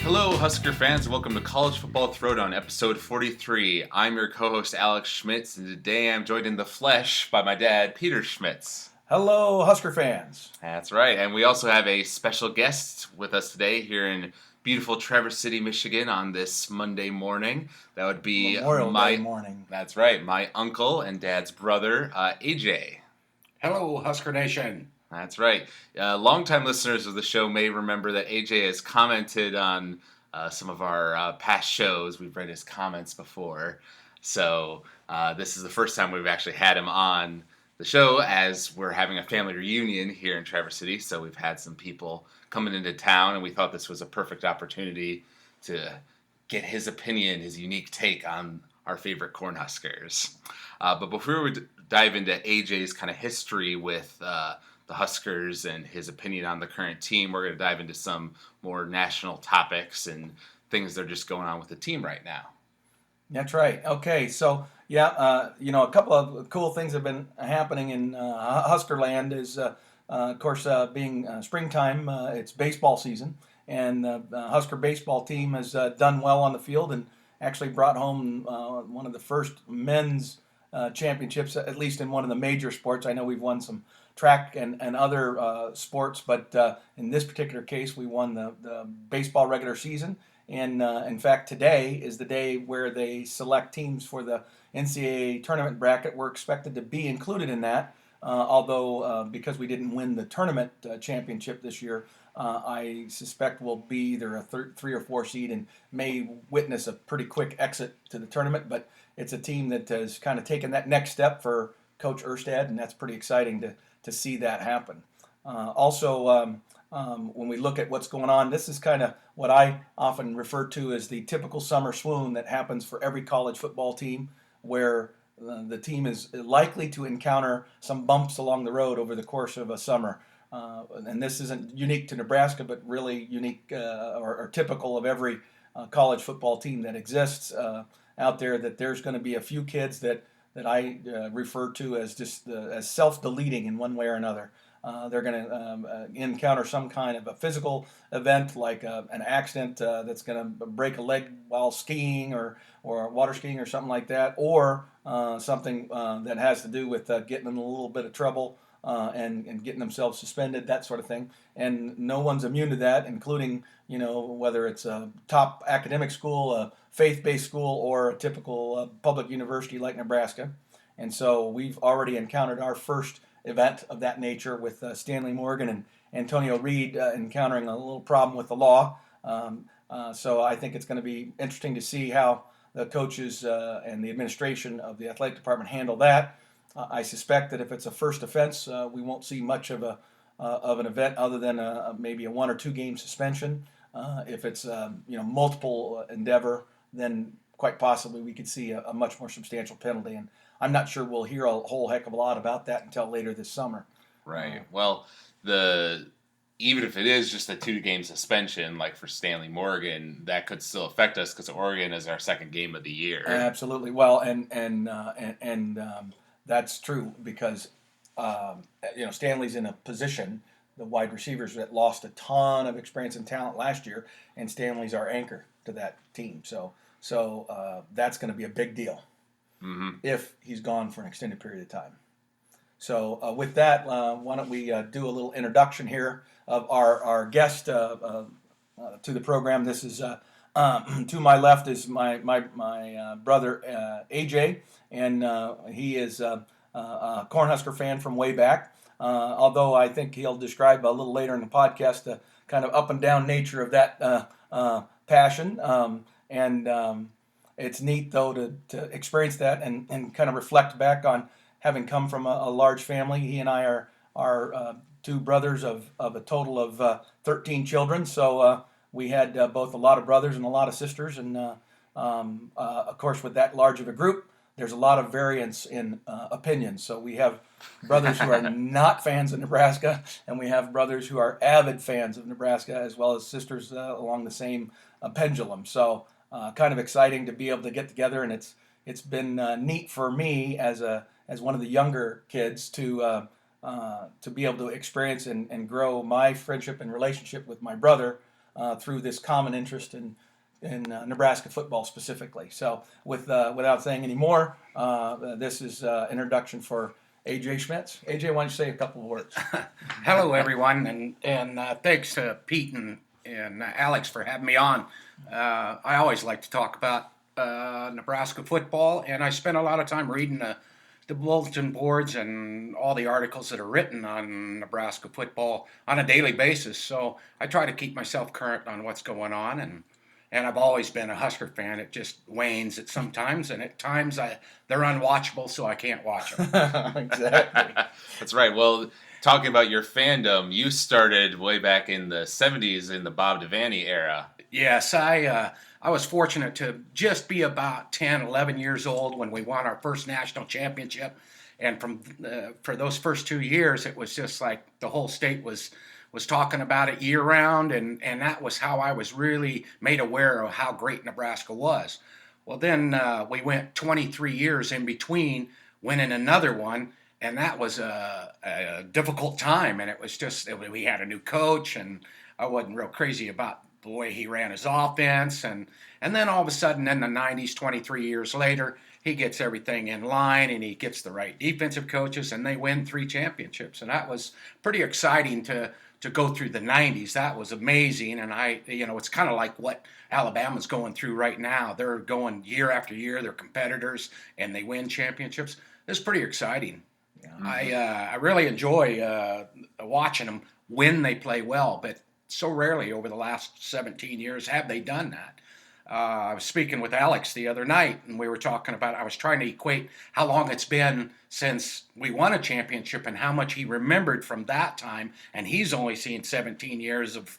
Hello, Husker fans, and welcome to College Football Throwdown, episode 43. I'm your co-host, Alex Schmitz, and today I'm joined in the flesh by my dad, Peter Schmitz. Hello, Husker fans. That's right, and we also have a special guest with us today here in beautiful Traverse City, Michigan on this Monday morning. That would be Memorial Day morning. That's right, my uncle and dad's brother, AJ. Hello, Husker Nation. That's right. Longtime listeners of the show may remember that AJ has commented on some of our past shows. We've read his comments before. So this is the first time we've actually had him on the show, as we're having a family reunion here in Traverse City. So we've had some people coming into town, and we thought this was a perfect opportunity to get his opinion, his unique take on our favorite Cornhuskers. But before we dive into AJ's kind of history with the Huskers and his opinion on the current team, we're going to dive into some more national topics and things that are just going on with the team right now. That's right. Okay, so a couple of cool things have been happening in Husker land is, of course, being springtime, it's baseball season, and the Husker baseball team has done well on the field and actually brought home one of the first men's championships, at least in one of the major sports. I know we've won some track and other sports, but in this particular case, we won the baseball regular season. And in fact, today is the day where they select teams for the NCAA tournament bracket. We're expected to be included in that, although because we didn't win the tournament championship this year, I suspect we'll be either a 3 or 4 seed and may witness a pretty quick exit to the tournament. But it's a team that has kind of taken that next step for Coach Erstad, and that's pretty exciting to see that happen. When we look at what's going on, this is kind of what I often refer to as the typical summer swoon that happens for every college football team, where the team is likely to encounter some bumps along the road over the course of a summer. And this isn't unique to Nebraska, but really unique or typical of every college football team that exists out there, that there's going to be a few kids that I refer to as just as self-deleting in one way or another. They're going to encounter some kind of a physical event, like an accident that's going to break a leg while skiing or water skiing or something like that, or something that has to do with getting in a little bit of trouble and getting themselves suspended, that sort of thing. And no one's immune to that, including, whether it's a top academic school, a faith-based school, or a typical public university like Nebraska. And so we've already encountered our first event of that nature with Stanley Morgan and Antonio Reed encountering a little problem with the law. So I think it's going to be interesting to see how the coaches and the administration of the athletic department handle that. I suspect that if it's a first offense, we won't see much of an event other than maybe a 1 or 2 game suspension. If it's multiple endeavor, then quite possibly we could see a much more substantial penalty. And I'm not sure we'll hear a whole heck of a lot about that until later this summer. Right. Well, even if it is just a 2-game suspension, like for Stanley Morgan, that could still affect us because Oregon is our second game of the year. Absolutely. Well, and that's true because Stanley's in a position, the wide receivers that lost a ton of experience and talent last year, and Stanley's our anchor to that team. So that's going to be a big deal. Mm-hmm. If he's gone for an extended period of time. So with that, why don't we do a little introduction here of our guest to the program. This is to my left is my brother AJ, and he is a Cornhusker fan from way back. Although I think he'll describe a little later in the podcast the kind of up and down nature of that passion. It's neat, though, to experience that and kind of reflect back on having come from a large family. He and I are 2 brothers of a total of 13 children. So we had both a lot of brothers and a lot of sisters. And, of course, with that large of a group, there's a lot of variance in opinions. So we have brothers who are not fans of Nebraska, and we have brothers who are avid fans of Nebraska, as well as sisters along the same pendulum. So kind of exciting to be able to get together, and it's been neat for me as one of the younger kids to to be able to experience and grow my friendship and relationship with my brother through this common interest in Nebraska football specifically. So, without saying any more, this is introduction for AJ Schmitz. AJ, why don't you say a couple of words? Hello, everyone, and thanks to Pete and Alex for having me on. I always like to talk about Nebraska football, and I spend a lot of time reading the bulletin boards and all the articles that are written on Nebraska football on a daily basis. So I try to keep myself current on what's going on, and I've always been a Husker fan. It just wanes at sometimes, and at times they're unwatchable, so I can't watch them. Exactly. That's right. Well, talking about your fandom, you started way back in the 70s in the Bob Devaney era. Yes, I was fortunate to just be about 10, 11 years old when we won our first national championship. And for those first 2 years, it was just like the whole state was talking about it year round. And that was how I was really made aware of how great Nebraska was. Well, then we went 23 years in between winning another one. And that was a difficult time. And it was just, we had a new coach, and I wasn't real crazy about the way he ran his offense. And then all of a sudden in the 90s, 23 years later, he gets everything in line, and he gets the right defensive coaches, and they win 3 championships. And that was pretty exciting to go through the 90s. That was amazing. And it's kind of like what Alabama's going through right now. They're going year after year. They're competitors, and they win championships. It's pretty exciting. Yeah. I really enjoy watching them when they play well, but so rarely over the last 17 years have they done that. I was speaking with Alex the other night, and we were talking about, I was trying to equate how long it's been since we won a championship and how much he remembered from that time, and he's only seen 17 years of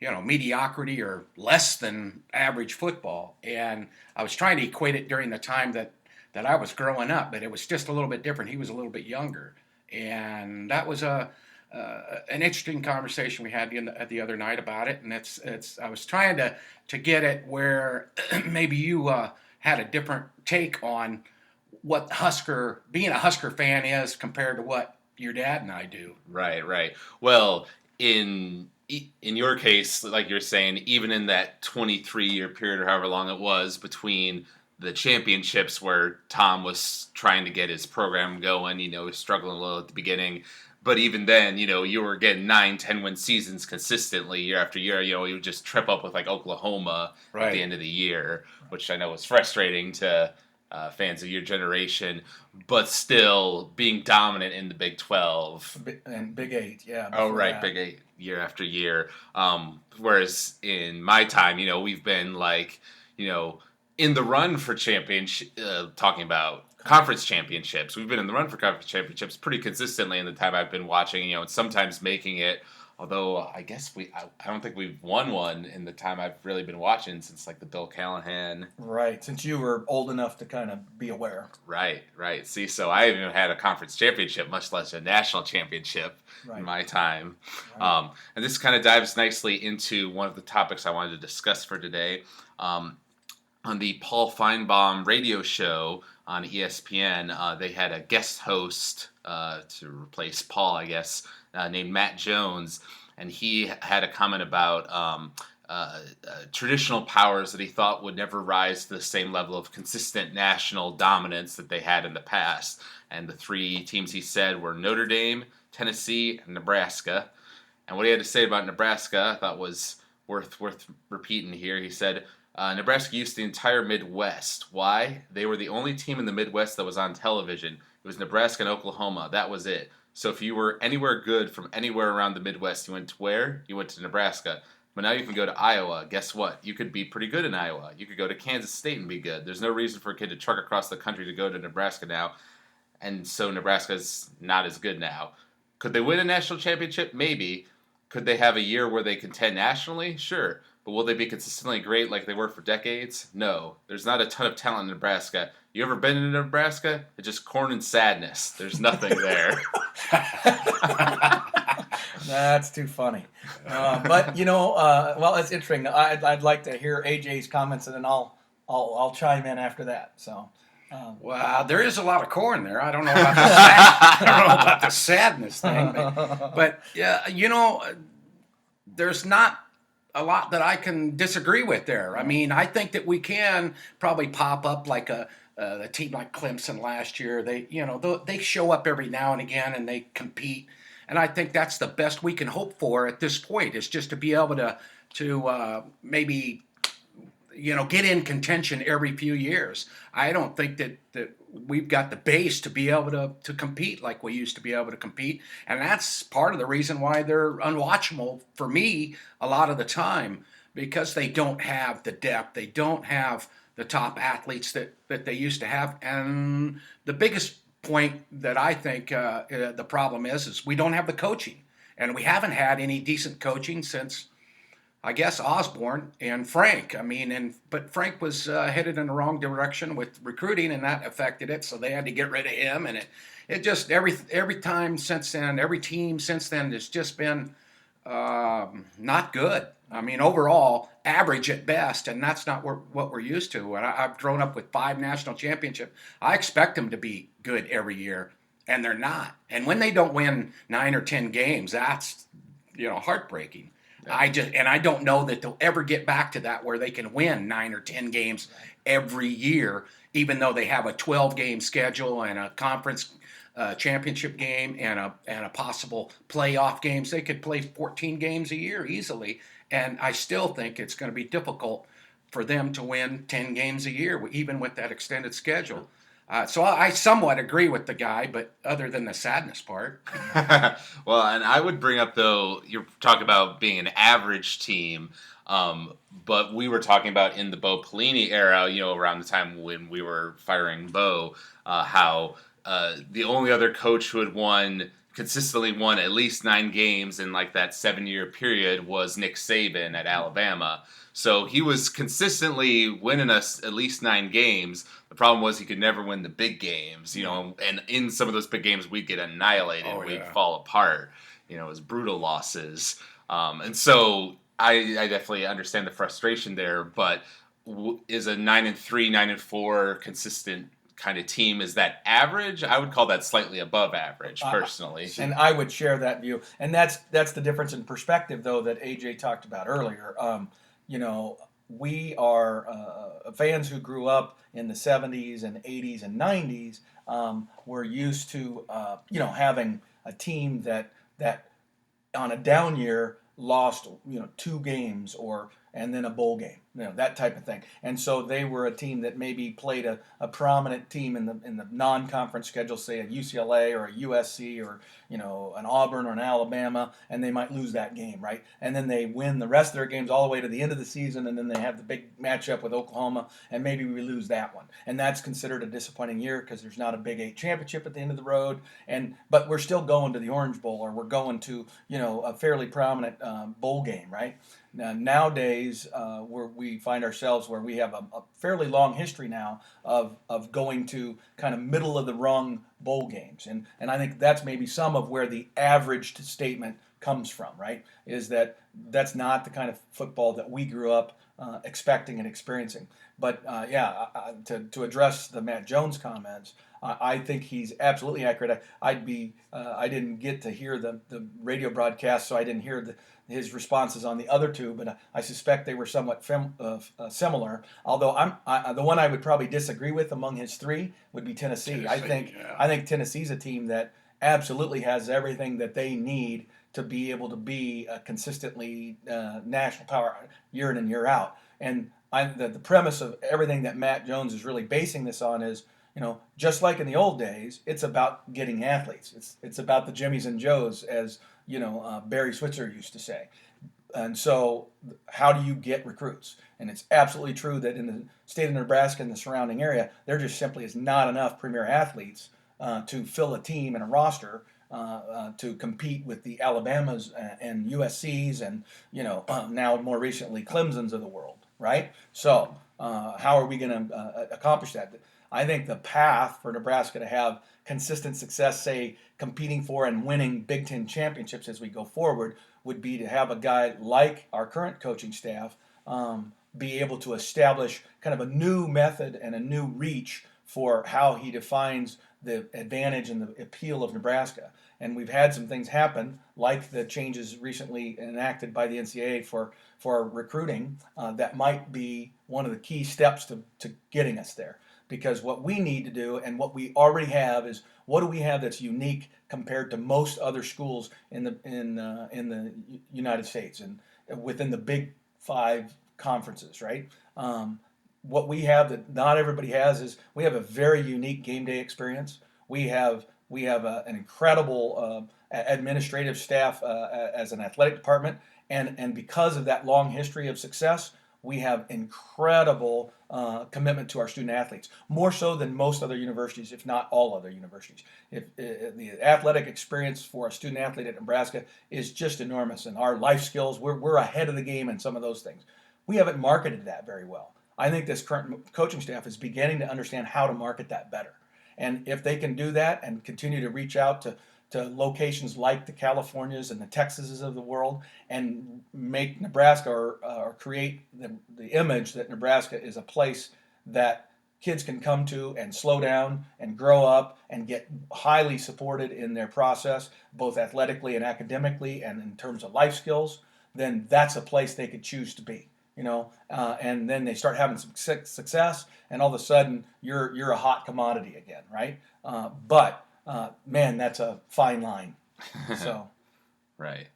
mediocrity or less than average football. And I was trying to equate it during the time that I was growing up, but it was just a little bit different. He was a little bit younger, and that was an interesting conversation we had the other night about it. And I was trying to get it where maybe you had a different take on what being a Husker fan is compared to what your dad and I do. Right. Well, in your case, like you're saying, even in that 23-year period or however long it was between the championships where Tom was trying to get his program going, he was struggling a little at the beginning. But even then, you were getting 9-10 win seasons consistently year after year. You would just trip up with like Oklahoma at the end of the year, which I know was frustrating to fans of your generation. But still being dominant in the Big 12 and Big 8, yeah. Oh, right, that. Big 8 year after year. Whereas in my time, we've been like, in the run for championship, talking about conference championships. We've been in the run for conference championships pretty consistently in the time I've been watching, and sometimes making it. Although I guess I don't think we've won one in the time I've really been watching since like the Bill Callahan. Right, since you were old enough to kind of be aware. Right. See, so I haven't even had a conference championship, much less a national championship in my time. Right. And this kind of dives nicely into one of the topics I wanted to discuss for today. On the Paul Feinbaum radio show on ESPN, they had a guest host to replace Paul, I guess, named Matt Jones, and he had a comment about traditional powers that he thought would never rise to the same level of consistent national dominance that they had in the past. And the 3 teams he said were Notre Dame, Tennessee, and Nebraska. And what he had to say about Nebraska I thought was worth repeating here. He said, Nebraska used the entire Midwest. Why? They were the only team in the Midwest that was on television. It was Nebraska and Oklahoma. That was it. So if you were anywhere good from anywhere around the Midwest, you went to where? You went to Nebraska. But now you can go to Iowa. Guess what? You could be pretty good in Iowa. You could go to Kansas State and be good. There's no reason for a kid to truck across the country to go to Nebraska now. And so Nebraska's not as good now. Could they win a national championship? Maybe. Could they have a year where they contend nationally? Sure. But will they be consistently great like they were for decades? No. There's not a ton of talent in Nebraska. You ever been in Nebraska? It's just corn and sadness. There's nothing there. That's too funny. But well, it's interesting. I'd like to hear AJ's comments, and then I'll chime in after that. So, Well, there is a lot of corn there. I don't know about I don't know about the sadness thing, but yeah, there's not a lot that I can disagree with there. I mean, I think that we can probably pop up like a team like Clemson last year. They show up every now and again and they compete, and I think that's the best we can hope for at this point is just to be able to maybe get in contention every few years. I don't think that we've got the base to be able to compete like we used to be able to compete. And that's part of the reason why they're unwatchable for me a lot of the time, because they don't have the depth. They don't have the top athletes that they used to have. And the biggest point that I think the problem is we don't have the coaching. And we haven't had any decent coaching since, I guess, Osborne and Frank. I mean, but Frank was headed in the wrong direction with recruiting, and that affected it. So they had to get rid of him, and it just every time since then, every team since then has just been not good. I mean, overall, average at best, and that's not what we're used to. And I've grown up with 5 national championships. I expect them to be good every year, and they're not. And when they don't win 9 or 10 games, that's heartbreaking. I don't know that they'll ever get back to that where they can win 9 or 10 games every year, even though they have a 12-game schedule and a conference championship game and a possible playoff games. They could play 14 games a year easily, and I still think it's going to be difficult for them to win 10 games a year, even with that extended schedule. So I somewhat agree with the guy, but other than the sadness part. Well, and I would bring up, though, you're talking about being an average team, but we were talking about in the Bo Pelini era, around the time when we were firing Bo, how the only other coach who had consistently won at least 9 games in like that 7-year period was Nick Saban at Alabama. So he was consistently winning us at least 9 games. The problem was he could never win the big games, and in some of those big games we'd get annihilated. We'd fall apart. It was brutal losses. And so I definitely understand the frustration there, but is a 9-3, 9-4 consistent kind of team, is that average? I would call that slightly above average, personally. And I would share that view. And that's the difference in perspective, though, that AJ talked about earlier. We are fans who grew up in the 70s and 80s and 90s. We're used to, having a team that on a down year lost, 2 games and then a bowl game, that type of thing. And so they were a team that maybe played a prominent team in the non-conference schedule, say a UCLA or a USC or, an Auburn or an Alabama, and they might lose that game, right? And then they win the rest of their games all the way to the end of the season, and then they have the big matchup with Oklahoma, and maybe we lose that one. And that's considered a disappointing year because there's not a Big 8 championship at the end of the road, but we're still going to the Orange Bowl, or we're going to, a fairly prominent bowl game, right? Nowadays, where we find ourselves where we have a fairly long history now of going to kind of middle of the rung bowl games, and I think that's maybe some of where the averaged statement comes from, right? Is that's not the kind of football that we grew up expecting and experiencing. But to address the Matt Jones comments, I think he's absolutely accurate. I didn't get to hear the radio broadcast, so I didn't hear his responses on the other 2, but I suspect they were somewhat similar. Although the one I would probably disagree with among his 3 would be Tennessee. I think Tennessee's a team that absolutely has everything that they need to be able to be a consistently national power year in and year out. And the premise of everything that Matt Jones is really basing this on is, just like in the old days, it's about getting athletes. It's about the Jimmies and Joes, as Barry Switzer used to say. And so how do you get recruits? And it's absolutely true that in the state of Nebraska and the surrounding area, there just simply is not enough premier athletes to fill a team and a roster to compete with the Alabamas and USCs and, now more recently Clemsons of the world, right? So how are we going to accomplish that? I think the path for Nebraska to have consistent success, say, competing for and winning Big Ten championships as we go forward, would be to have a guy like our current coaching staff be able to establish kind of a new method and a new reach for how he defines the advantage and the appeal of Nebraska. And we've had some things happen, like the changes recently enacted by the NCAA for recruiting, that might be one of the key steps to getting us there. Because what we need to do and what we already have is, what do we have that's unique compared to most other schools in the United States and within the Big Five conferences, right? What we have that not everybody has is, we have a very unique game day experience. We have an incredible administrative staff as an athletic department, and because of that long history of success, we have incredible commitment to our student athletes, more so than most other universities, if not all other universities. If the athletic experience for a student athlete at Nebraska is just enormous, and our life skills, we're ahead of the game in some of those things. We haven't marketed that very well. I think this current coaching staff is beginning to understand how to market that better. And if they can do that and continue to reach out to locations like the Californias and the Texases of the world, and make Nebraska or create the image that Nebraska is a place that kids can come to and slow down and grow up and get highly supported in their process, both athletically and academically and in terms of life skills, then that's a place they could choose to be. And then they start having some success, and all of a sudden you're a hot commodity again, right? But man, that's a fine line. So, right.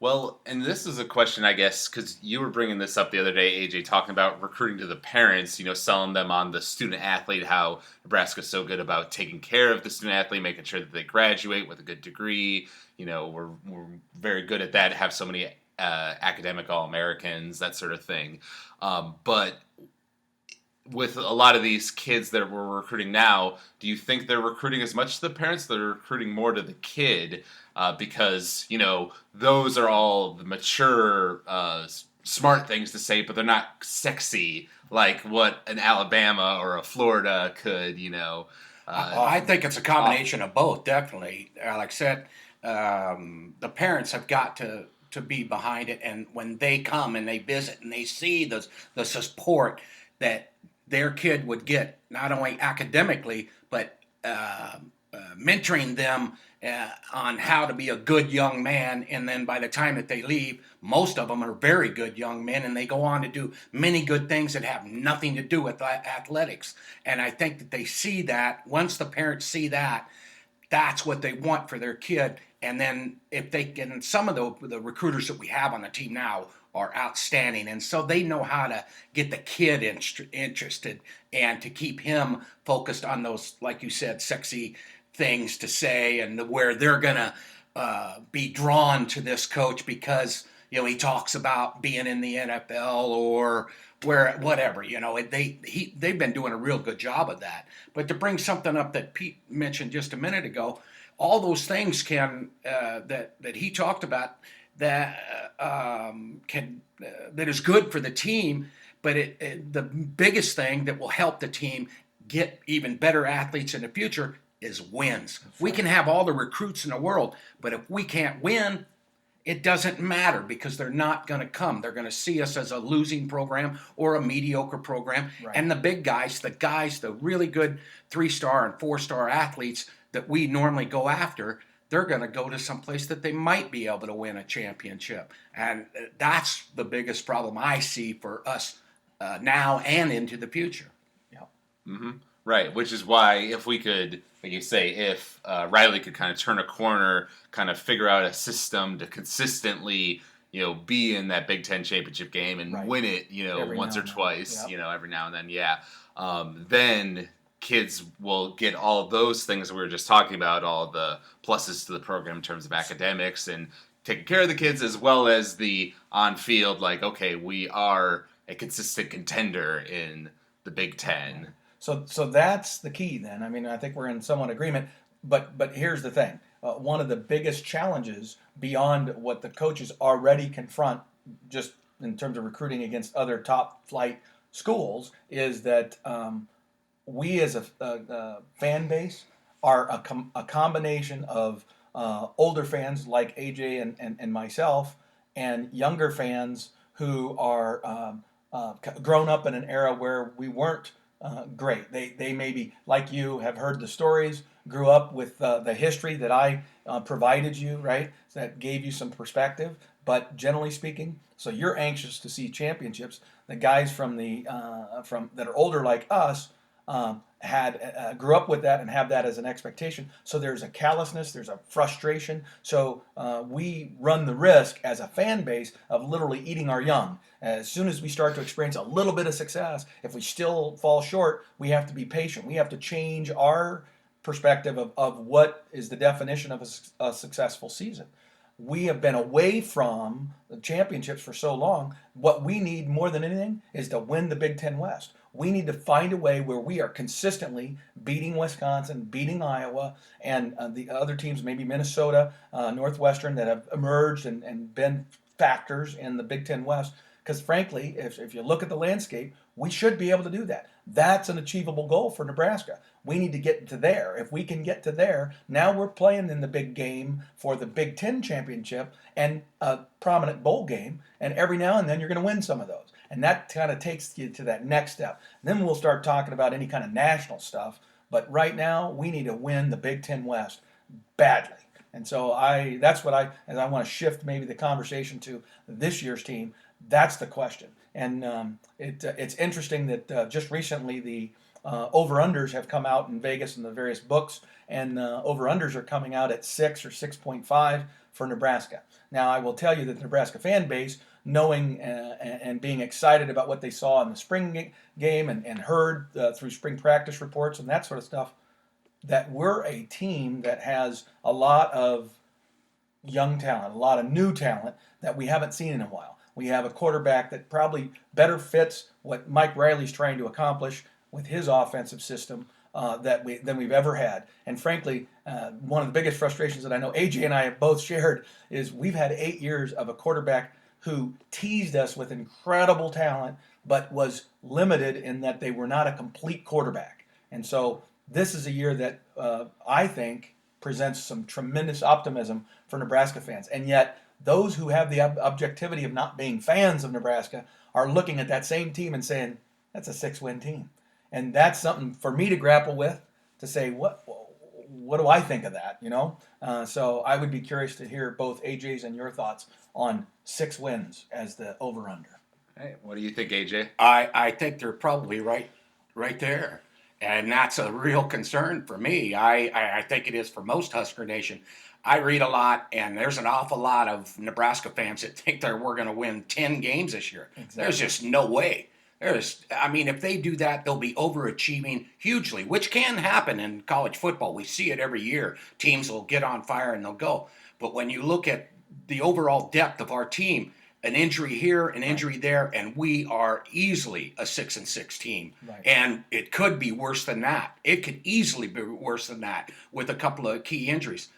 Well, and this is a question, I guess, because you were bringing this up the other day, AJ, talking about recruiting to the parents, selling them on the student athlete, how Nebraska's so good about taking care of the student athlete, making sure that they graduate with a good degree. We're very good at that, have so many academic All-Americans, that sort of thing. But with a lot of these kids that we're recruiting now, do you think they're recruiting as much to the parents, they're recruiting more to the kid? Because, those are all the mature, smart things to say, but they're not sexy like what an Alabama or a Florida could, I think it's a combination of both, definitely. Like I said, the parents have got to be behind it, and when they come and they visit and they see the support that their kid would get, not only academically, but mentoring them on how to be a good young man, and then by the time that they leave, most of them are very good young men, and they go on to do many good things that have nothing to do with athletics. And I think that they see that. Once the parents see that, that's what they want for their kid. And then if they can, some of the recruiters that we have on the team now are outstanding, and so they know how to get the kid interested and to keep him focused on those, like you said, sexy things to say, and where they're gonna be drawn to this coach because he talks about being in the NFL or where whatever. They've been doing a real good job of that. But to bring something up that Pete mentioned just a minute ago, all those things can that he talked about that that is good for the team, but the biggest thing that will help the team get even better athletes in the future is wins. We can have all the recruits in the world, but if we can't win, it doesn't matter, because they're not going to come. They're going to see us as a losing program or a mediocre program. Right. And the big guys, the really good 3-star and 4-star athletes that we normally go after, they're going to go to some place that they might be able to win a championship. And that's the biggest problem I see for us now and into the future. Yeah. Mm-hmm. Right, which is why if we could, like you say, if Riley could kind of turn a corner, kind of figure out a system to consistently, be in that Big Ten championship game and win it, every once or twice, every now and then, then kids will get all those things that we were just talking about, all the pluses to the program in terms of academics and taking care of the kids, as well as the on-field, like, okay, we are a consistent contender in the Big Ten. So that's the key then. I mean, I think we're in somewhat agreement, but here's the thing. One of the biggest challenges beyond what the coaches already confront just in terms of recruiting against other top flight schools is that we as a fan base are a combination of older fans like AJ and myself, and younger fans who are grown up in an era where we weren't great. They maybe, like you, have heard the stories, grew up with the history that I provided you, right? That gave you some perspective. But generally speaking, so you're anxious to see championships. The guys from from that are older like us had grew up with that and have that as an expectation. So there's a callousness, there's a frustration. So we run the risk as a fan base of literally eating our young. As soon as we start to experience a little bit of success, if we still fall short, we have to be patient. We have to change our perspective of what is the definition of a successful season. We have been away from the championships for so long. What we need more than anything is to win the Big Ten West. We need to find a way where we are consistently beating Wisconsin, beating Iowa, and the other teams, maybe Minnesota, Northwestern, that have emerged and been factors in the Big Ten West. Because frankly, if you look at the landscape, we should be able to do that. That's an achievable goal for Nebraska. We need to get to there. If we can get to there, now we're playing in the big game for the Big Ten championship and a prominent bowl game. And every now and then you're going to win some of those. And that kind of takes you to that next step. Then we'll start talking about any kind of national stuff. But right now, we need to win the Big Ten West badly. And so that's what as I want to shift maybe the conversation to this year's team. That's the question. And it's interesting that just recently the over-unders have come out in Vegas in the various books, and over-unders are coming out at 6 or 6.5 for Nebraska. Now, I will tell you that the Nebraska fan base, knowing and being excited about what they saw in the spring game and heard through spring practice reports and that sort of stuff, that we're a team that has a lot of young talent, a lot of new talent that we haven't seen in a while. We have a quarterback that probably better fits what Mike Riley's trying to accomplish with his offensive system than we've ever had. And frankly, one of the biggest frustrations that I know AJ and I have both shared is we've had 8 years of a quarterback who teased us with incredible talent, but was limited in that they were not a complete quarterback. And so this is a year that I think presents some tremendous optimism for Nebraska fans. And yet, those who have the objectivity of not being fans of Nebraska are looking at that same team and saying, that's a 6-win team. And that's something for me to grapple with, to say, what do I think of that, So I would be curious to hear both AJ's and your thoughts on 6 wins as the over-under. Hey, what do you think, AJ? I think they're probably right there. And that's a real concern for me. I think it is for most Husker Nation. I read a lot, and there's an awful lot of Nebraska fans that think we're going to win 10 games this year. Exactly. There's just no way. If they do that, they'll be overachieving hugely, which can happen in college football. We see it every year. Teams will get on fire and they'll go. But when you look at the overall depth of our team, an injury here, an injury there, and we are easily a 6-6 team. Right. And it could be worse than that. It could easily be worse than that with a couple of key injuries.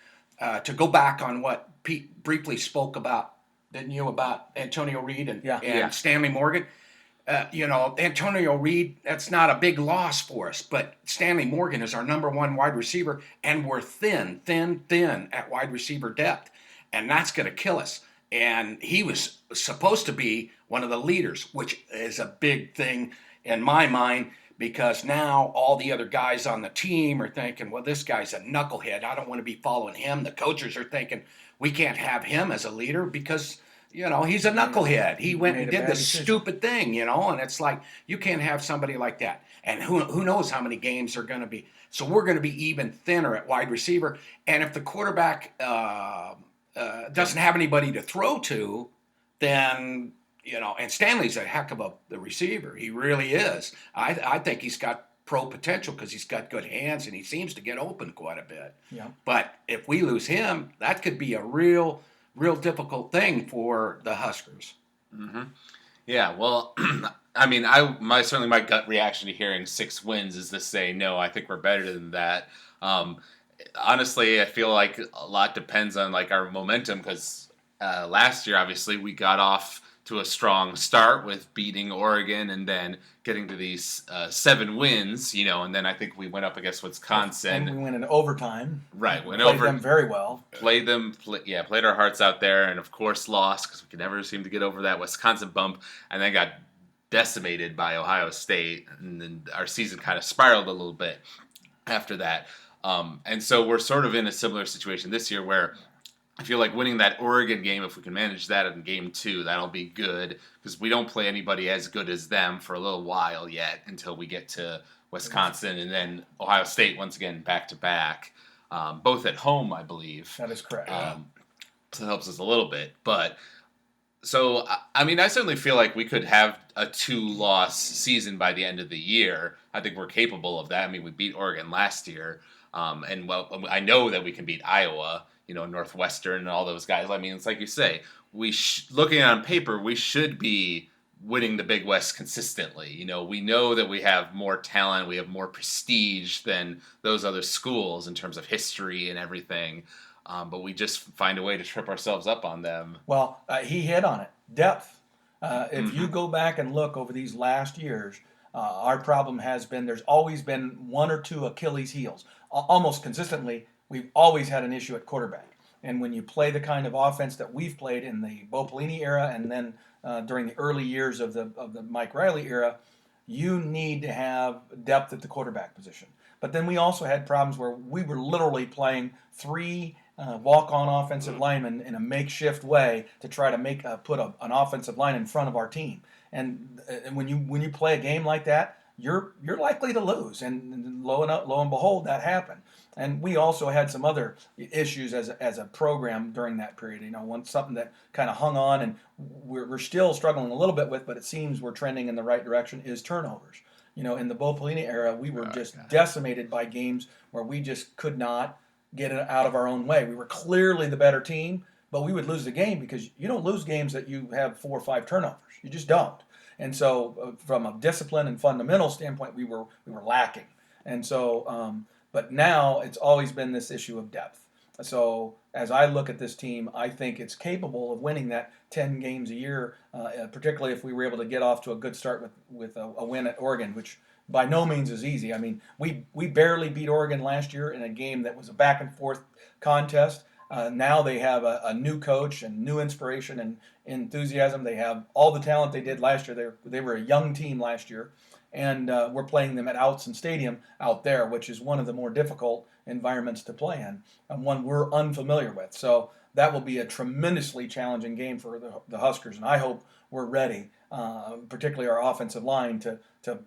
To go back on what Pete briefly spoke about, didn't you, about Antonio Reed and Stanley Morgan? Antonio Reed, that's not a big loss for us, but Stanley Morgan is our number one wide receiver, and we're thin at wide receiver depth, and that's going to kill us. And he was supposed to be one of the leaders, which is a big thing in my mind, because now all the other guys on the team are thinking, well, this guy's a knucklehead. I don't want to be following him. The coaches are thinking, we can't have him as a leader because, he's a knucklehead. He went and did this stupid thing, and it's like, you can't have somebody like that. And who knows how many games are going to be. So we're going to be even thinner at wide receiver. And if the quarterback doesn't have anybody to throw to, then, and Stanley's a heck of the receiver. He really is. I think he's got pro potential because he's got good hands and he seems to get open quite a bit. Yeah. But if we lose him, that could be a real difficult thing for the Huskers. Mm-hmm. Yeah, well, certainly my gut reaction to hearing 6 wins is to say, no, I think we're better than that. Honestly, I feel like a lot depends on our momentum because last year, obviously, we got off to a strong start with beating Oregon and then getting to these 7 wins, and then I think we went up against Wisconsin. And we went into overtime. Right, played them very well. Played our hearts out there, and of course lost because we could never seem to get over that Wisconsin bump, and then got decimated by Ohio State, and then our season kind of spiraled a little bit after that. And so we're sort of in a similar situation this year where I feel like winning that Oregon game, if we can manage that in game 2, that'll be good because we don't play anybody as good as them for a little while yet until we get to Wisconsin and then Ohio State once again back to back, both at home, I believe. That is correct. So it helps us a little bit. But so, I mean, I certainly feel like we could have a 2-loss season by the end of the year. I think we're capable of that. I mean, we beat Oregon last year. And well, I know that we can beat Iowa, Northwestern and all those guys. I mean, it's like you say, looking on paper, we should be winning the Big West consistently. We know that we have more talent, we have more prestige than those other schools in terms of history and everything. But we just find a way to trip ourselves up on them. Well, he hit on it. Depth. If you go back and look over these last years, our problem has been there's always been 1 or 2 Achilles heels. Almost consistently, we've always had an issue at quarterback. And when you play the kind of offense that we've played in the Bo Pelini era and then during the early years of the Mike Riley era, you need to have depth at the quarterback position. But then we also had problems where we were literally playing 3 walk-on offensive linemen in a makeshift way to try to put an offensive line in front of our team. And when you play a game like that, you're likely to lose. And lo and behold, that happened. And we also had some other issues as a program during that period. Something that kind of hung on, and we're still struggling a little bit with, but it seems we're trending in the right direction, is turnovers. In the Bo Pelini era, we were just decimated by games where we just could not get it out of our own way. We were clearly the better team, but we would lose the game because you don't lose games that you have 4 or 5 turnovers. You just don't. And so from a discipline and fundamental standpoint, we were lacking. And so, but now it's always been this issue of depth. So as I look at this team, I think it's capable of winning that 10 games a year, particularly if we were able to get off to a good start with a win at Oregon, which by no means is easy. I mean, we barely beat Oregon last year in a game that was a back and forth contest. Now they have a new coach and new inspiration and enthusiasm. They have all the talent they did last year. They were a young team last year, and we're playing them at Outson Stadium out there, which is one of the more difficult environments to play in and one we're unfamiliar with. So that will be a tremendously challenging game for the Huskers, and I hope we're ready, particularly our offensive line, to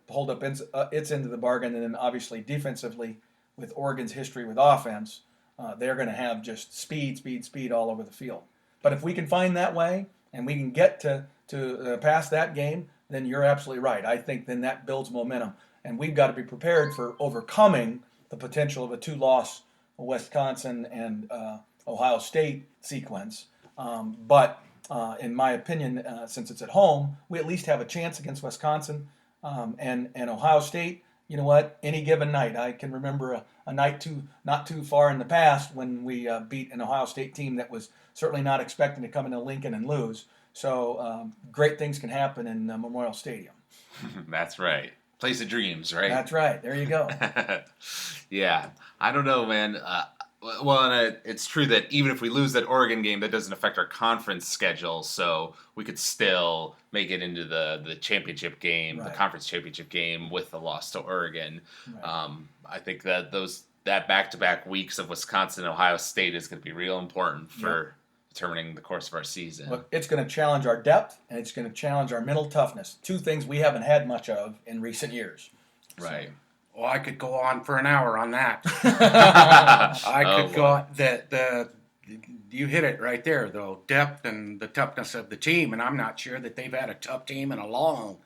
hold up its end of the bargain, and then obviously defensively with Oregon's history with offense. They're going to have just speed all over the field. But if we can find that way and we can get to past that game, then you're absolutely right. I think then that builds momentum. And we've got to be prepared for overcoming the potential of a 2-loss Wisconsin and Ohio State sequence. But in my opinion, since it's at home, we at least have a chance against Wisconsin and Ohio State. You know what? Any given night, I can remember a night not too far in the past when we beat an Ohio State team that was certainly not expecting to come into Lincoln and lose. So great things can happen in Memorial Stadium. That's right. Place of dreams, right? That's right. There you go. Yeah. I don't know, man. And it's true that even if we lose that Oregon game, that doesn't affect our conference schedule, so we could still make it into the championship game, Right. the conference championship game with the loss to Oregon. Right. I think that that back-to-back weeks of Wisconsin and Ohio State is going to be real important for determining the course of our season. Look, it's going to challenge our depth, and it's going to challenge our mental toughness. 2 things we haven't had much of in recent years. Right. Well, I could go on for an hour on that. I could go on. You hit it right there, though. Depth and the toughness of the team, and I'm not sure that they've had a tough team in a long,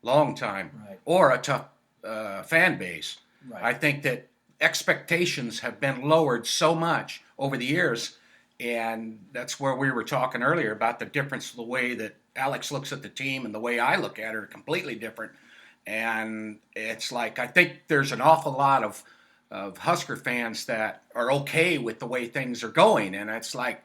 long time, Right. or a tough fan base. Right. I think that expectations have been lowered so much over the years, and that's where we were talking earlier about the difference of the way that Alex looks at the team and the way I look at it are completely different. And it's like, I think there's an awful lot of Husker fans that are okay with the way things are going. And it's like,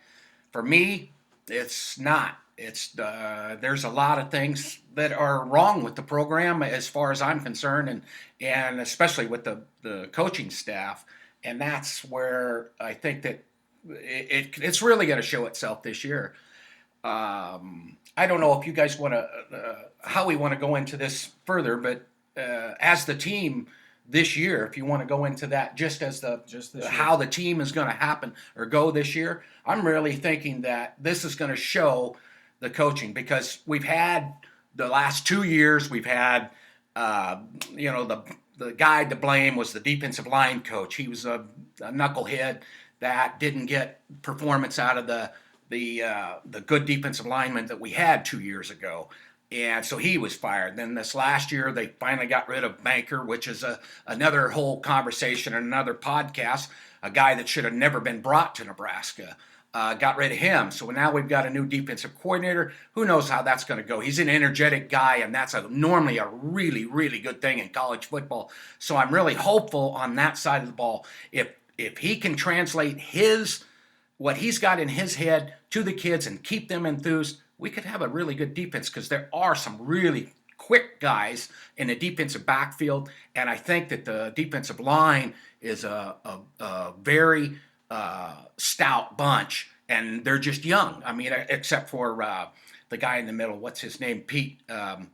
for me, it's not. There's a lot of things that are wrong with the program as far as I'm concerned, and especially with the coaching staff. And that's where I think that it's really going to show itself this year. I don't know if you guys want to, how we want to go into this further, but as the team this year, if you want to go into that just as how the team is going to happen or go this year, I'm really thinking that this is going to show the coaching, because we've had the last 2 years, we've had, the guy to blame was the defensive line coach. He was a knucklehead that didn't get performance out of the good defensive lineman that we had 2 years ago. And so he was fired. Then this last year, they finally got rid of Banker, which is another whole conversation and another podcast, a guy that should have never been brought to Nebraska. Got rid of him. So now we've got a new defensive coordinator. Who knows how that's going to go? He's an energetic guy, and that's normally a really, really good thing in college football. So I'm really hopeful on that side of the ball. If he can translate what he's got in his head to the kids and keep them enthused, we could have a really good defense, because there are some really quick guys in the defensive backfield, and I think that the defensive line is a very stout bunch, and they're just young. I mean, except for the guy in the middle. What's his name? Pete. The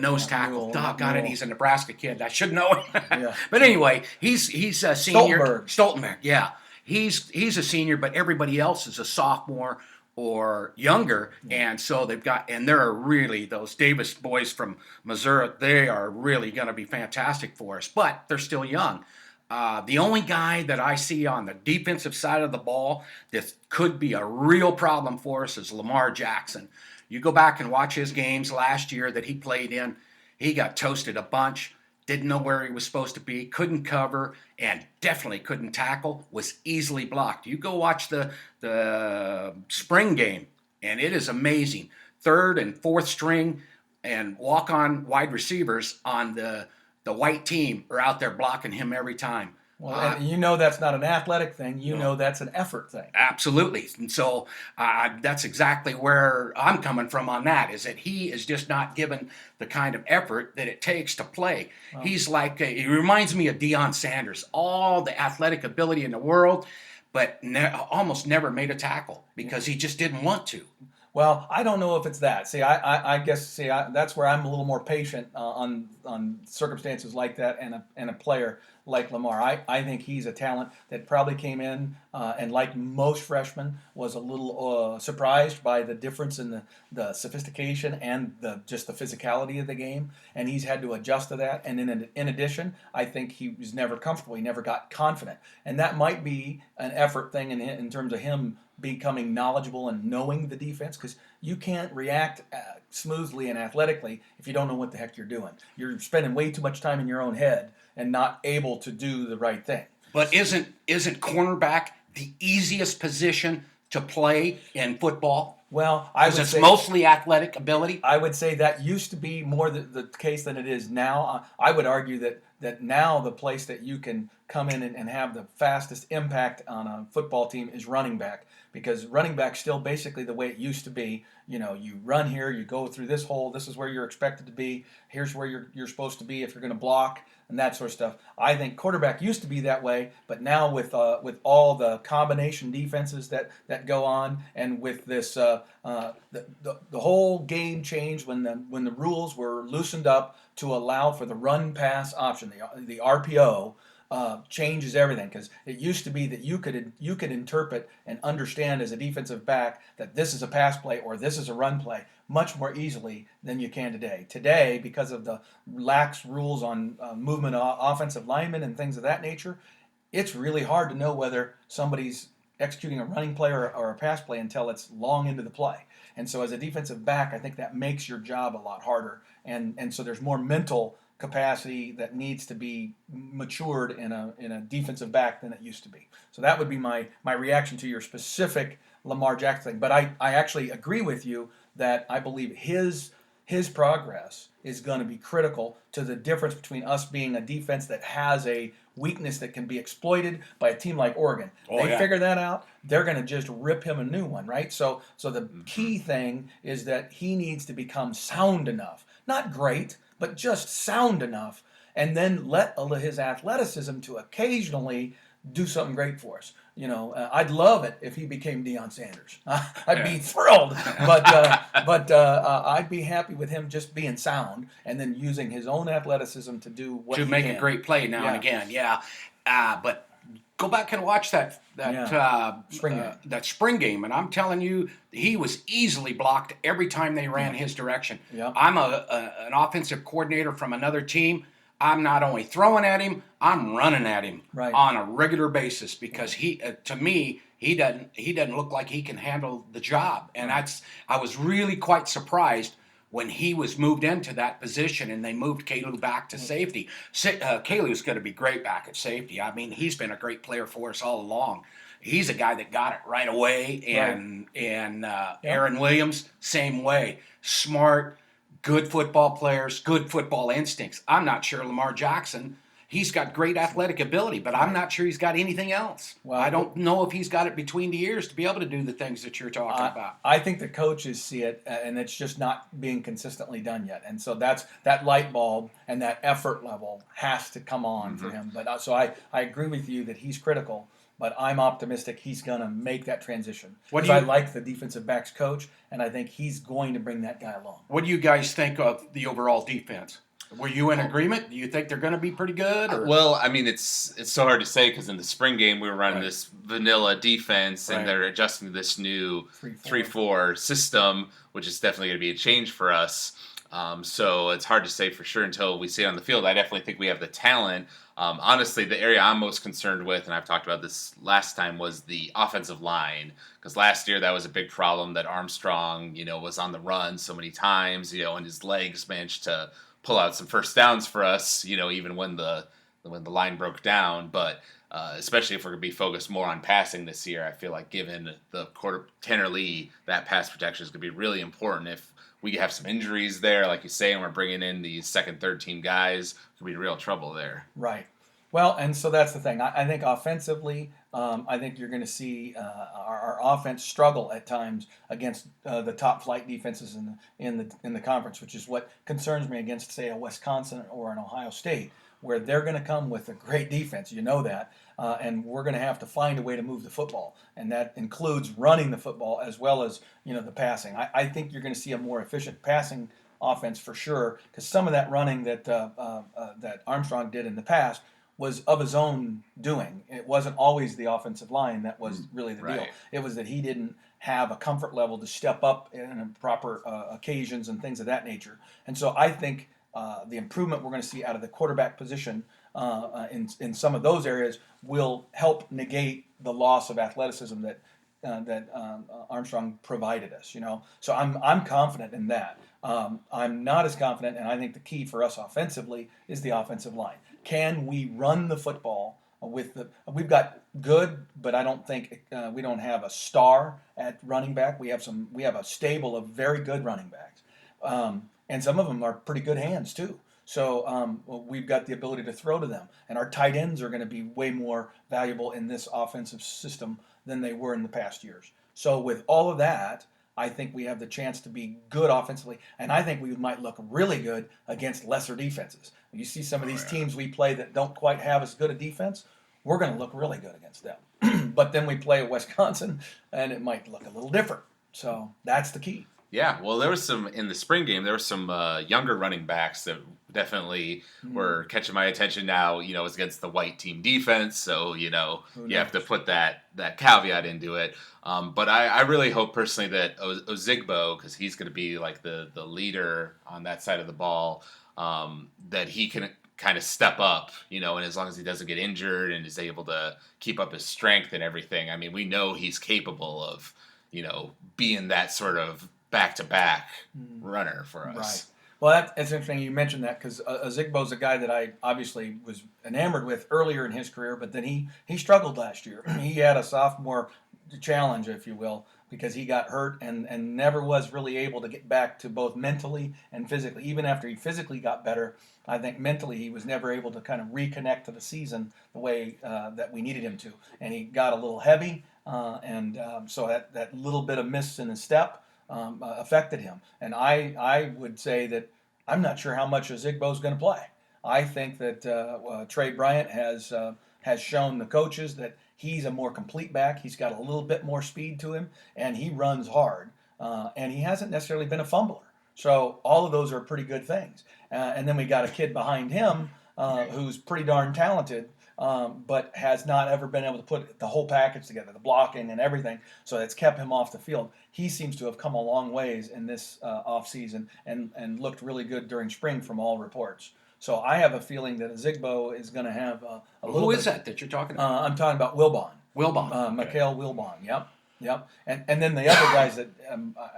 nose tackle. Doggone it, he's a Nebraska kid. I should know him. Yeah. But anyway, he's a senior. Stoltenberg. Yeah. He's a senior, but everybody else is a sophomore or younger, and so they're really, those Davis boys from Missouri, they are really going to be fantastic for us, but they're still young. The only guy that I see on the defensive side of the ball that could be a real problem for us is Lamar Jackson. You go back and watch his games last year that he played in, he got toasted a bunch. Didn't know where he was supposed to be, couldn't cover, and definitely couldn't tackle, was easily blocked. You go watch the spring game, and it is amazing. Third and fourth string and walk-on wide receivers on the white team are out there blocking him every time. Well, and that's not an athletic thing. That's an effort thing. Absolutely. And so that's exactly where I'm coming from on that, is that he is just not given the kind of effort that it takes to play. Wow. He's like, he reminds me of Deion Sanders, all the athletic ability in the world, but almost never made a tackle because he just didn't want to. Well, I don't know if it's that. See, I guess that's where I'm a little more patient on circumstances like that, and a player like Lamar. I think he's a talent that probably came in and, like most freshmen, was a little surprised by the difference in the sophistication and just the physicality of the game, and he's had to adjust to that. And in addition, I think he was never comfortable. He never got confident, and that might be an effort thing in terms of him becoming knowledgeable and knowing the defense, because you can't react smoothly and athletically if you don't know what the heck you're doing. You're spending way too much time in your own head and not able to do the right thing. But isn't cornerback the easiest position to play in football? Well, it's mostly athletic ability. I would say that used to be more the case than it is now. I would argue that now the place that you can come in and have the fastest impact on a football team is running back, because running back's still basically the way it used to be. You run here, you go through this hole, this is where you're expected to be, here's where you're supposed to be if you're going to block, and that sort of stuff. I think quarterback used to be that way, but now with all the combination defenses that go on, and with this the whole game changed when the rules were loosened up to allow for the run pass option, the RPO. Changes everything, because it used to be that you could interpret and understand as a defensive back that this is a pass play or this is a run play much more easily than you can today. Today, because of the lax rules on movement of offensive linemen and things of that nature, it's really hard to know whether somebody's executing a running play or a pass play until it's long into the play. And so as a defensive back, I think that makes your job a lot harder. And so there's more mental capacity that needs to be matured in a defensive back than it used to be. So that would be my reaction to your specific Lamar Jackson thing. But I actually agree with you that I believe his progress is going to be critical to the difference between us being a defense that has a weakness that can be exploited by a team like Oregon. They figure that out, they're going to just rip him a new one, right? So the key thing is that he needs to become sound enough. Not great, but just sound enough, and then let his athleticism to occasionally do something great for us. I'd love it if he became Deion Sanders. I'd be thrilled, but I'd be happy with him just being sound and then using his own athleticism to do what to he make can. a great play now and again. Yeah, but go back and watch that spring game, and I'm telling you, he was easily blocked every time they ran his direction. Yeah. I'm an offensive coordinator from another team. I'm not only throwing at him, I'm running at him on a regular basis because to me, he doesn't look like he can handle the job, and I was really quite surprised when he was moved into that position and they moved Kalu back to safety. Kalu's going to be great back at safety. I mean, he's been a great player for us all along. He's a guy that got it right away, and Aaron Williams, same way. Smart, good football players, good football instincts. I'm not sure Lamar Jackson, he's got great athletic ability, but I'm not sure he's got anything else. Well, I don't know if he's got it between the ears to be able to do the things that you're talking about. I think the coaches see it, and it's just not being consistently done yet. And so that light bulb and that effort level has to come on for him. But so I agree with you that he's critical, but I'm optimistic he's going to make that transition. Because I like the defensive backs coach, and I think he's going to bring that guy along. What do you guys think of the overall defense? Were you in agreement? Do you think they're going to be pretty good? Or? Well, I mean, it's so hard to say because in the spring game we were running this vanilla defense, and they're adjusting to this new 3-4 system, which is definitely going to be a change for us. So it's hard to say for sure until we see it on the field. I definitely think we have the talent. Honestly, the area I'm most concerned with, and I've talked about this last time, was the offensive line. Because last year that was a big problem that Armstrong, was on the run so many times, and his legs managed to pull out some first downs for us, even when the line broke down. But especially if we're going to be focused more on passing this year, I feel like given the Tanner Lee, that pass protection is going to be really important. If we have some injuries there, like you say, and we're bringing in these second, third team guys, could be real trouble there. Right. Well, and so that's the thing. I think offensively, I think you're going to see our offense struggle at times against the top flight defenses in the conference, which is what concerns me against, say, a Wisconsin or an Ohio State, where they're going to come with a great defense. You know that, and we're going to have to find a way to move the football, and that includes running the football as well as the passing. I think you're going to see a more efficient passing offense for sure, because some of that running that Armstrong did in the past was of his own doing. It wasn't always the offensive line that was really the deal. It was that he didn't have a comfort level to step up in proper occasions and things of that nature. And so I think the improvement we're going to see out of the quarterback position in some of those areas will help negate the loss of athleticism that Armstrong provided us. So I'm confident in that. I'm not as confident, and I think the key for us offensively is the offensive line. Can we run the football we've got good, but I don't think we don't have a star at running back. We have a stable of very good running backs, and some of them are pretty good hands too. So we've got the ability to throw to them, and our tight ends are going to be way more valuable in this offensive system than they were in the past years. So with all of that, I think we have the chance to be good offensively, and I think we might look really good against lesser defenses. You see some of these teams we play that don't quite have as good a defense, we're going to look really good against them. But then we play Wisconsin, and it might look a little different. So that's the key. Yeah, well, there was some in the spring game. There were some younger running backs that definitely were catching my attention. Now, it's against the white team defense, so you have to put that caveat into it. But I really hope personally that Ozigbo, because he's going to be like the leader on that side of the ball, that he can kind of step up, and as long as he doesn't get injured and is able to keep up his strength and everything. I mean, we know he's capable of, being that sort of back-to-back runner for us. Right. Well, that's interesting you mentioned that, because Ozigbo's a guy that I obviously was enamored with earlier in his career, but then he struggled last year. He had a sophomore challenge, if you will, because he got hurt and never was really able to get back to both mentally and physically. Even after he physically got better, I think mentally he was never able to kind of reconnect to the season the way that we needed him to. And he got a little heavy, so that little bit of miss in his step affected him. And I would say that I'm not sure how much Ozigbo is going to play. I think that Trey Bryant has shown the coaches that He's a more complete back. He's got a little bit more speed to him, and he runs hard. And he hasn't necessarily been a fumbler. So all of those are pretty good things. And then we got a kid behind him who's pretty darn talented, but has not ever been able to put the whole package together, the blocking and everything. So that's kept him off the field. He seems to have come a long ways in this offseason and looked really good during spring from all reports. So I have a feeling that Zigbo is going to have a little. Who bit, is that you're talking about? I'm talking about Wilbon. Wilbon. Mikhail Wilbon. Yep. And then the other guys that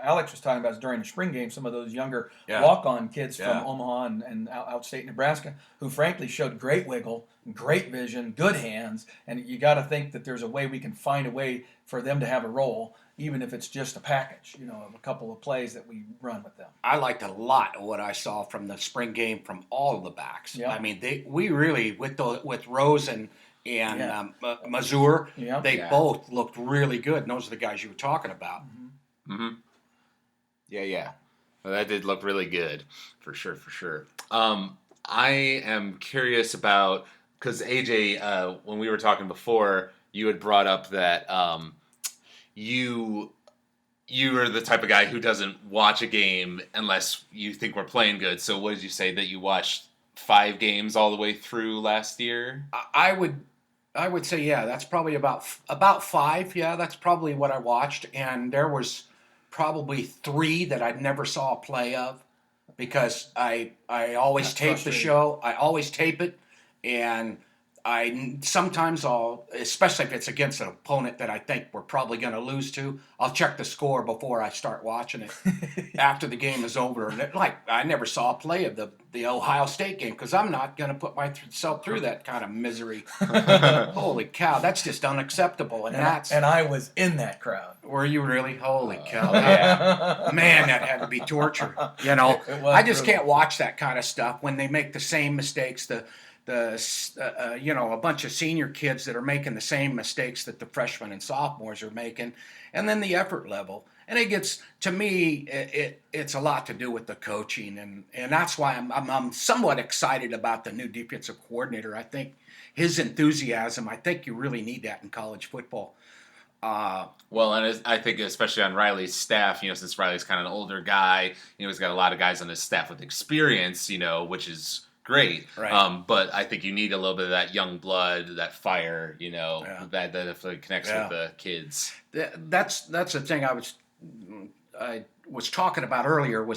Alex was talking about is during the spring game, some of those younger walk-on kids from Omaha and outstate Nebraska who frankly showed great wiggle, great vision, good hands, and you got to think that there's a way we can find a way for them to have a role, even if it's just a package, of a couple of plays that we run with them. I liked a lot of what I saw from the spring game from all of the backs. Yep. I mean, we really with Rose and Mazur, they both looked really good. And those are the guys you were talking about. Mm-hmm. Yeah. Well, that did look really good, for sure. I am curious about, because AJ, when we were talking before, you had brought up that you are the type of guy who doesn't watch a game unless you think we're playing good. So what did you say, that you watched 5 games all the way through last year? I would say, that's probably about 5. Yeah, that's probably what I watched. And there was probably 3 that I never saw a play of because I always tape the show. I always tape it. And sometimes I'll, especially if it's against an opponent that I think we're probably going to lose to, I'll check the score before I start watching it after the game is over. And I never saw a play of the Ohio State game because I'm not going to put myself through that kind of misery. Holy cow, that's just unacceptable. And I was in that crowd. Were you really? Holy cow. Yeah. Man, that had to be torture. I just can't watch that kind of stuff when they make the same mistakes. A bunch of senior kids that are making the same mistakes that the freshmen and sophomores are making, and then the effort level. And it gets, to me, it's a lot to do with the coaching, and that's why I'm somewhat excited about the new defensive coordinator. I think his enthusiasm, I think you really need that in college football. And I think especially on Riley's staff, since Riley's kind of an older guy, he's got a lot of guys on his staff with experience, which is great. Right. But I think you need a little bit of that young blood, that fire, that definitely connects with the kids. That's the thing I was talking about earlier.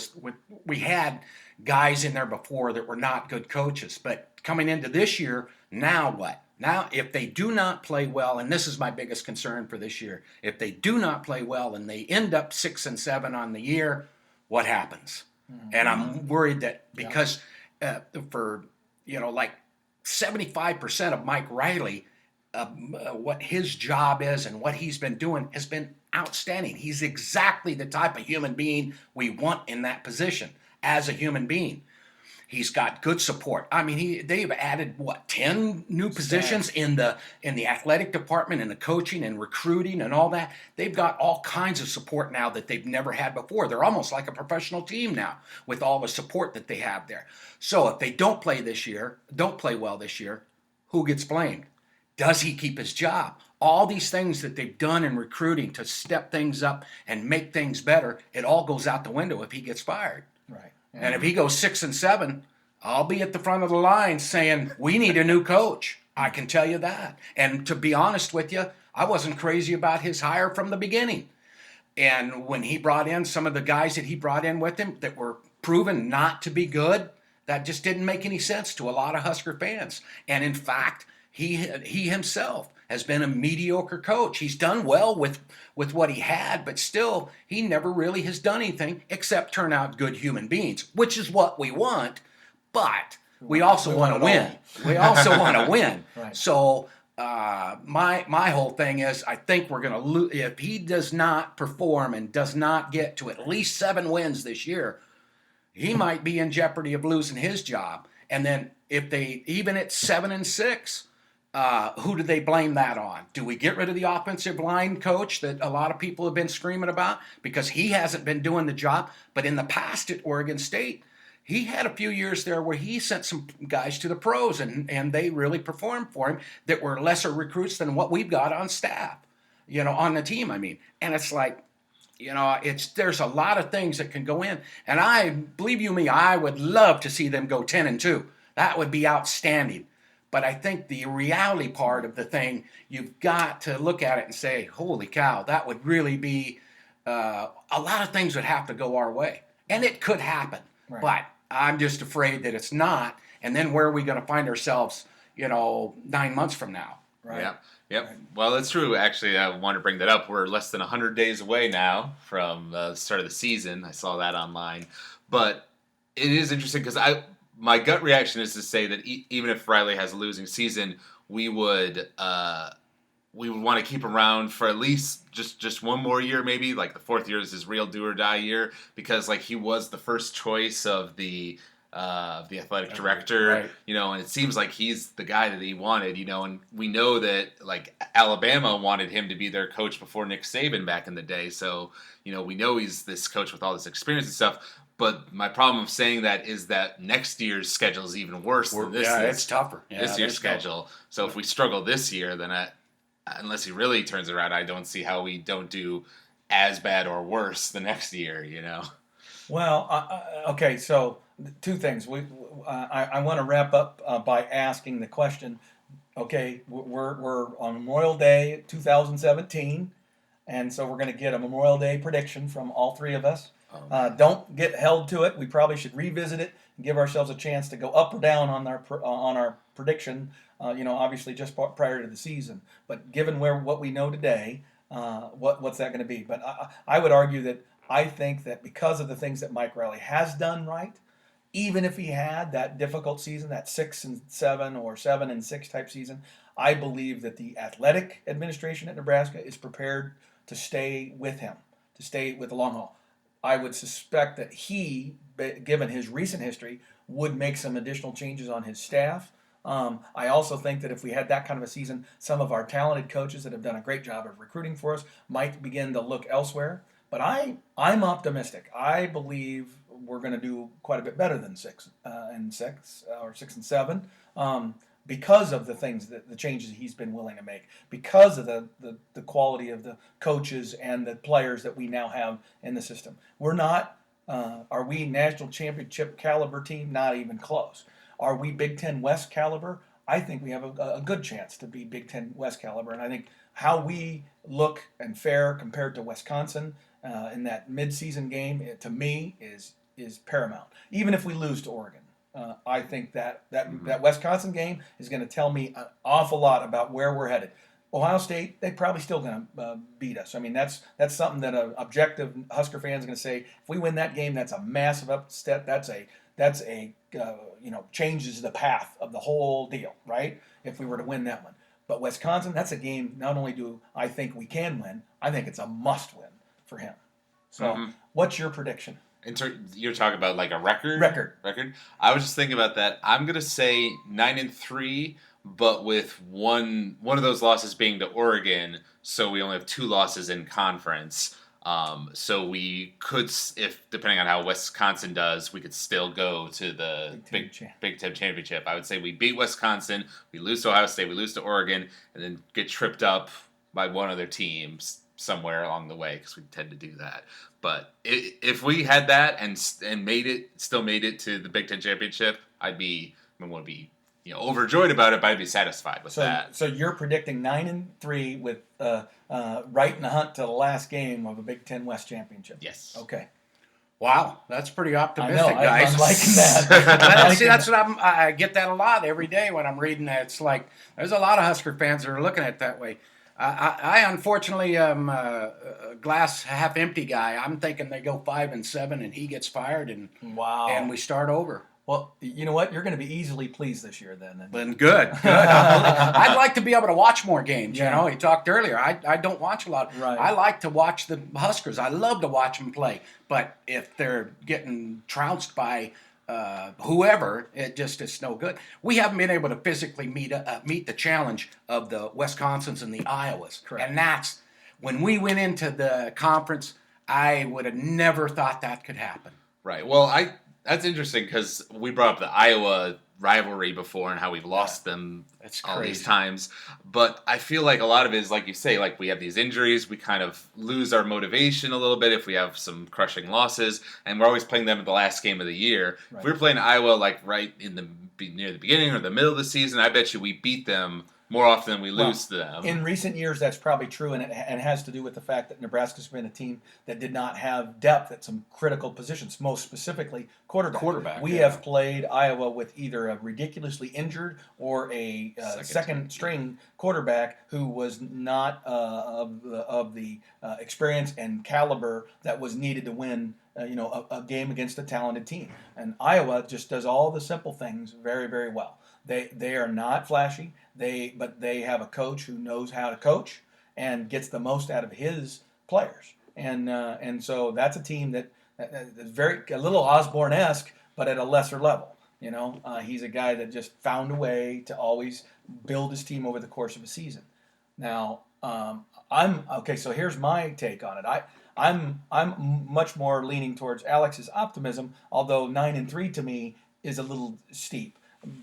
We had guys in there before that were not good coaches, but coming into this year, now what? Now, if they do not play well, and this is my biggest concern for this year, if they do not play well and they end up 6-7 on the year, what happens? Mm-hmm. And I'm worried that because for 75% of Mike Riley, what his job is and what he's been doing has been outstanding. He's exactly the type of human being we want in that position as a human being. He's got good support. I mean, they've added 10 new positions in the athletic department and the coaching and recruiting and all that. They've got all kinds of support now that they've never had before. They're almost like a professional team now with all the support that they have there. So if they don't play well this year, who gets blamed? Does he keep his job? All these things that they've done in recruiting to step things up and make things better, it all goes out the window if he gets fired. Right. And if he goes 6-7, I'll be at the front of the line saying, we need a new coach. I can tell you that. And to be honest with you, I wasn't crazy about his hire from the beginning. And when he brought in some of the guys that he brought in with him that were proven not to be good, that just didn't make any sense to a lot of Husker fans. And in fact, he himself has been a mediocre coach. He's done well with what he had, but still, he never really has done anything except turn out good human beings, which is what we want, but we also want to win. We also want to win. Right. So my whole thing is I think we're going to lose. If he does not perform and does not get to at least 7 wins this year, he might be in jeopardy of losing his job. And then if they, even at 7-6, who do they blame that on? Do we get rid of the offensive line coach that a lot of people have been screaming about because he hasn't been doing the job? But in the past at Oregon State, he had a few years there where he sent some guys to the pros, and they really performed for him that were lesser recruits than what we've got on staff, on the team, I mean. And it's like, there's a lot of things that can go in. And I believe you me, I would love to see them go 10-2. That would be outstanding. But I think the reality part of the thing, you've got to look at it and say, holy cow, that would really be a lot of things would have to go our way. And it could happen. Right. But I'm just afraid that it's not. And then where are we going to find ourselves, 9 months from now? Right. Yeah. Yep. Right. Well, it's true. Actually, I want to bring that up. We're less than 100 days away now from the start of the season. I saw that online. But it is interesting because my gut reaction is to say that even if Riley has a losing season, we would want to keep him around for at least just one more year, maybe. Like the fourth year is his real do or die year, because like he was the first choice of the athletic director, right. And it seems like he's the guy that he wanted, and we know that like Alabama wanted him to be their coach before Nick Saban back in the day. So, we know he's this coach with all this experience and stuff. But my problem of saying that is that next year's schedule is even worse than this year's. It's tougher. This year's schedule. So if we struggle this year, then unless he really turns it around, I don't see how we don't do as bad or worse the next year, Well, okay, so two things. I want to wrap up by asking the question. Okay, we're on Memorial Day 2017, and so we're going to get a Memorial Day prediction from all three of us. Don't get held to it. We probably should revisit it and give ourselves a chance to go up or down on our prediction. Obviously just prior to the season. But given what we know today, what's that going to be? But I would argue that I think that because of the things that Mike Riley has done right, even if he had that difficult season, that 6-7 or 7-6 type season, I believe that the athletic administration at Nebraska is prepared to stay with him, to stay with the long haul. I would suspect that he, given his recent history, would make some additional changes on his staff. I also think that if we had that kind of a season, some of our talented coaches that have done a great job of recruiting for us might begin to look elsewhere. But I'm optimistic. I believe we're going to do quite a bit better than 6-6 or 6-7. Because of the changes he's been willing to make, because of the quality of the coaches and the players that we now have in the system. We're not, are we national championship caliber team? Not even close. Are we Big Ten West caliber? I think we have a good chance to be Big Ten West caliber, and I think how we look and fare compared to Wisconsin in that midseason game, to me, is paramount. Even if we lose to Oregon. I think that Wisconsin game is going to tell me an awful lot about where we're headed. Ohio State, they're probably still going to beat us. I mean, that's something that an objective Husker fan is going to say. If we win that game, that's a massive upset. That's a changes the path of the whole deal, right? If we were to win that one. But Wisconsin, that's a game. Not only do I think we can win, I think it's a must win for him. So, what's your prediction? You're talking about like a record? Record. I was just thinking about that. I'm gonna say 9-3, but with one of those losses being to Oregon, so we only have 2 losses in conference. So we could, if depending on how Wisconsin does, we could still go to the Big Ten championship. I would say we beat Wisconsin, we lose to Ohio State, we lose to Oregon, and then get tripped up by one other team somewhere along the way, because we tend to do that. But if we had that and still made it to the Big Ten championship, I wouldn't be overjoyed about it, but I'd be satisfied with that. So you're predicting 9-3 with right in the hunt to the last game of a Big Ten West championship. Yes. Okay. Wow, that's pretty optimistic, guys. I'm liking that. See, that's what I get that a lot every day when I'm reading that. It's like there's a lot of Husker fans that are looking at it that way. I unfortunately am a glass half empty guy. I'm thinking they go 5-7 and he gets fired and we start over. Well, you know what? You're going to be easily pleased this year then. Then good. I'd like to be able to watch more games. Yeah. He talked earlier. I don't watch a lot. Right. I like to watch the Huskers. I love to watch them play. But if they're getting trounced by whoever, it's no good. We haven't been able to physically meet the challenge of the Wisconsins and the Iowas. Correct. And that's when we went into the conference, I would have never thought that could happen. Right. Well, That's interesting because we brought up the Iowa rivalry before and how we've lost them That's all crazy. these times. But I feel like a lot of it is, like you say, like we have these injuries. We kind of lose our motivation a little bit if we have some crushing losses. And we're always playing them at the last game of the year. Right. If we were playing Iowa like right in near the beginning or the middle of the season, I bet you we beat them more often than we lose to them. In recent years, that's probably true, and it has to do with the fact that Nebraska's been a team that did not have depth at some critical positions, most specifically quarterback. We have played Iowa with either a ridiculously injured or a second-string quarterback who was not of the experience and caliber that was needed to win a game against a talented team. And Iowa just does all the simple things very, very well. They are not flashy. But they have a coach who knows how to coach and gets the most out of his players. And so that's a team that is a little Osborne-esque, but at a lesser level. He's a guy that just found a way to always build his team over the course of a season. Now, so here's my take on it. I'm much more leaning towards Alex's optimism, although 9-3 to me is a little steep,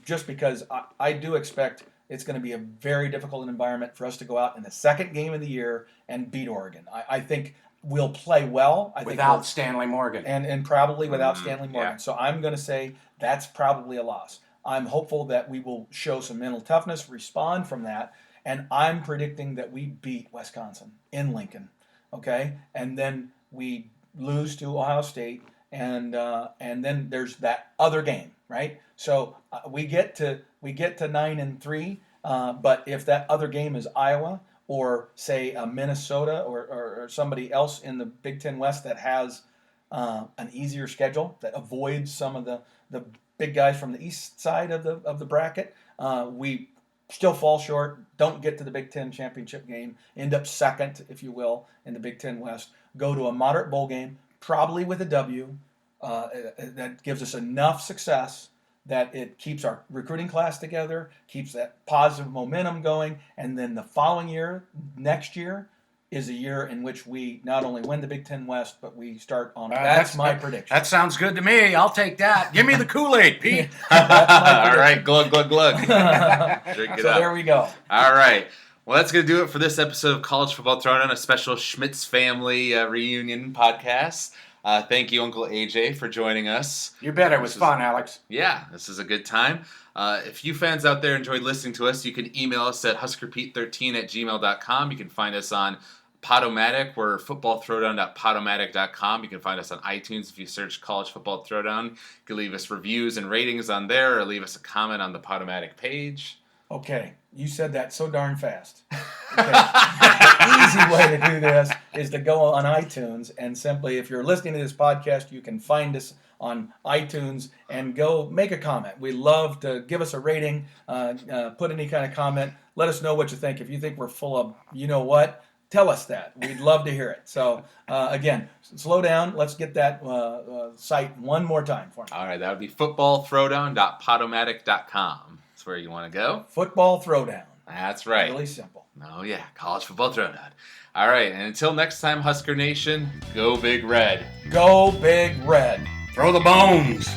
just because I do expect it's going to be a very difficult environment for us to go out in the second game of the year and beat Oregon. I think we'll play well. Without Stanley Morgan. And probably without Stanley Morgan. Yeah. So I'm going to say that's probably a loss. I'm hopeful that we will show some mental toughness, respond from that, and I'm predicting that we beat Wisconsin in Lincoln, okay? And then we lose to Ohio State, and then there's that other game, right? So we get to 9-3, but if that other game is Iowa or say Minnesota or somebody else in the Big Ten West that has an easier schedule that avoids some of the big guys from the east side of the bracket, we still fall short, don't get to the Big Ten championship game, end up second, if you will, in the Big Ten West, go to a moderate bowl game, probably with a W, that gives us enough success that it keeps our recruiting class together, keeps that positive momentum going, and then the following year, next year, is a year in which we not only win the Big Ten West, but we start on. That's my prediction. That sounds good to me. I'll take that. Give me the Kool-Aid, Pete. All right, glug, glug, glug. Drink it so up. There we go. All right. Well, that's going to do it for this episode of College Football Throwdown, a special Schmitz family reunion podcast. Thank you, Uncle AJ, for joining us. You bet. It was fun, Alex. Yeah, this is a good time. If you fans out there enjoyed listening to us, you can email us at huskerpete13@gmail.com. You can find us on Podomatic. We're footballthrowdown.podomatic.com. You can find us on iTunes if you search College Football Throwdown. You can leave us reviews and ratings on there or leave us a comment on the Podomatic page. Okay, you said that so darn fast. Okay. The easy way to do this is to go on iTunes and simply, if you're listening to this podcast, you can find us on iTunes and go make a comment. We love to give us a rating, put any kind of comment. Let us know what you think. If you think we're full of you-know-what, tell us that. We'd love to hear it. So, again, slow down. Let's get that site one more time for me. All right, that would be footballthrowdown.podomatic.com. That's where you want to go. Football Throwdown. That's right. Really simple. Oh, yeah. College Football Throwdown. All right, and until next time, Husker Nation, go Big Red. Go Big Red. Throw the bones.